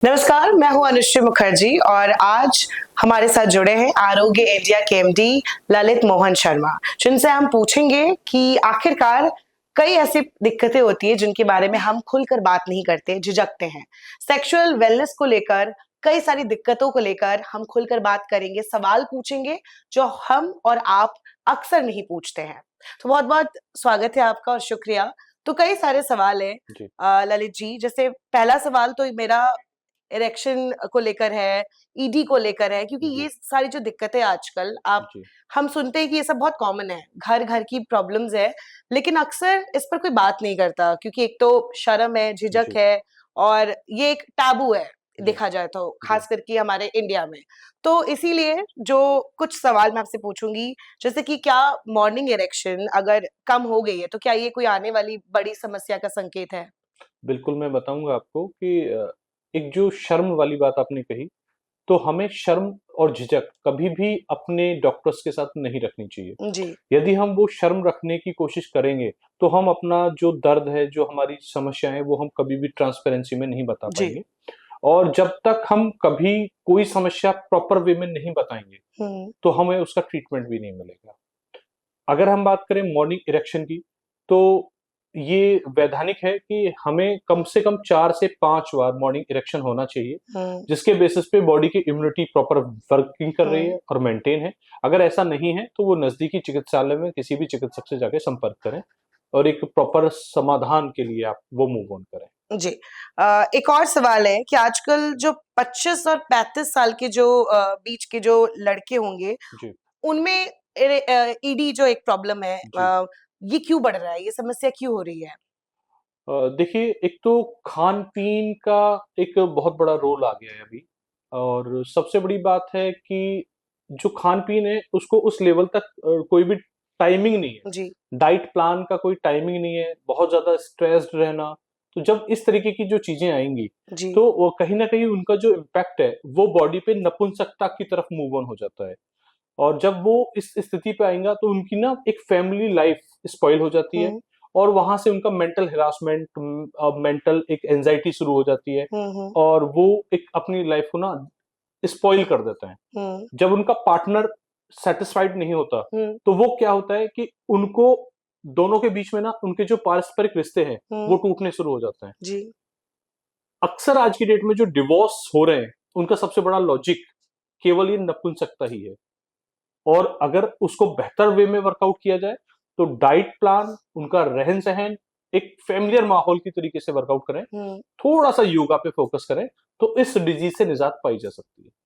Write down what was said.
नमस्कार, मैं हूं अनुश्री मुखर्जी और आज हमारे साथ जुड़े हैं आरोग्य इंडिया के एमडी ललित मोहन शर्मा, जिनसे हम पूछेंगे कि आखिरकार कई ऐसी दिक्कतें होती है जिनके बारे में हम खुलकर बात नहीं करते, झिझकते हैं। सेक्सुअल वेलनेस को लेकर कई सारी दिक्कतों को लेकर हम खुलकर बात करेंगे, सवाल पूछेंगे जो हम और आप अक्सर नहीं पूछते हैं। तो बहुत-बहुत स्वागत है आपका और शुक्रिया। तो कई सारे सवाल हैं जी, ललित जी, जैसे पहला सवाल तो मेरा इरेक्शन को लेकर है, ईडी को लेकर है, क्योंकि जी, ये सारी जो दिक्कतें आजकल जी, हम सुनते हैं कि ये सब बहुत कॉमन है, घर-घर की प्रॉब्लम्स है, लेकिन अक्सर इस पर कोई बात नहीं करता क्योंकि एक तो शर्म है, झिझक जी, है और ये एक टैबू है, जी, देखा जाए तो, जी, खास करके हमारे इंडिया में। तो इसीलिए जो कुछ सवाल मैं आपसे पूछूँगी, जैसे कि क्या मॉर्निंग इरेक्शन अगर कम हो गई है, तो क्या ये कोई आने वाली बड़ी समस्या का संकेत है? बिल्कुल मैं बताऊँगा आपको कि एक जो शर्म वाली बात आपने कही, तो हमें शर्म और झिझक कभी भी अपने डॉक्टर्स के साथ नहीं रखनी चाहिए। जी, यदि हम वो शर्म रखने की कोशिश करेंगे, तो हम अपना जो दर्द है, जो हमारी समस्याएँ हैं, वो हम कभी भी ट्रांसपेरेंसी में नहीं बता जी। पाएँगे और जब तक हम कभी कोई समस्या प्रॉपर वे में नहीं बताएँगे, हुँ, तो हमें उसका ट्रीटमेंट भी नहीं मिलेगा। अगर हम बात करें मॉर्निंग इरेक्शन की, तो ये वैधानिक है कि हमें कम से कम 4 से 5 बार मॉर्निंग इरेक्शन होना चाहिए, हुँ, जिसके बेसिस पे बॉडी की इम्यूनिटी प्रॉपर वर्किंग कर रही हुँ। है और मेंटेन है। अगर ऐसा नहीं है, तो वो नज़दीकी चिकित्सालय में किसी भी चिकित्सक से जाके संपर्क करें और एक प्रॉपर समाधान के लिए आप वो मूव ऑन करें। जी। एक और सवाल है कि आजकल जो 25 और 35 साल के जो बीच के जो लड़के होंगे, जी, उनमें ईडी जो एक प्रॉब्लम है, जी। ये क्यों बढ़ रहा है? ये समस्या क्यों हो रही है? देखिए एक तो खान-पीन का एक बहुत बड़ा रोल आ गया है अभी और सबसे बड़ी बात है कि जो खान-पीन है उसको उस लेवल तक कोई भी टाइमिंग नहीं है। जी, डाइट प्लान का कोई टाइमिंग नहीं है, बहुत ज़्यादा स्ट्रेस्ड रहना, तो जब इस तरीके की जो चीज़ें आएँगी, जी। तो वो कहीं न कहीं उनका जो इम्पैक्ट है, वो बॉडी पे नपुंसकता की तरफ मूव ऑन हो जाता है। और जब वो इस स्थिति पे आएँगा तो उनकी ना एक फैमिली लाइफ स्पॉइल हो जाती है हुँ, और वहाँ से उनका मेंटल हैरेसमेंट मेंटल एक एंग्ज़ायटी शुरू हो जाती है हुँ, हुँ, और वो एक अपनी लाइफ को ना स्पॉइल कर देते हैं। हुँ, जब उनका पार्टनर सैटिस्फाइड नहीं होता, हुँ, तो वो क्या होता है कि उनको दोनों के बीच में ना उनके जो पारस्परिक रिश्ते हैं, वो हुँ, टूटने शुरू हो जाते हैं। जी, अक्सर आज की डेट में जो डिवोर्स हो रहे हैं, उनका सबसे बड़ा लॉजिक केवल ये नपुंसकता ही है। और अगर उसको बेहतर वे में वर्कआउट किया जाए, तो डाइट प्लान, उनका रहन-सहन, एक फ़ैमिलियर माहौल की तरीके से वर्कआउट करें, हुँ। थोड़ा-सा योगा पे फ़ोकस करें, तो इस डिज़ीज़ से निजात पाई जा सकती है।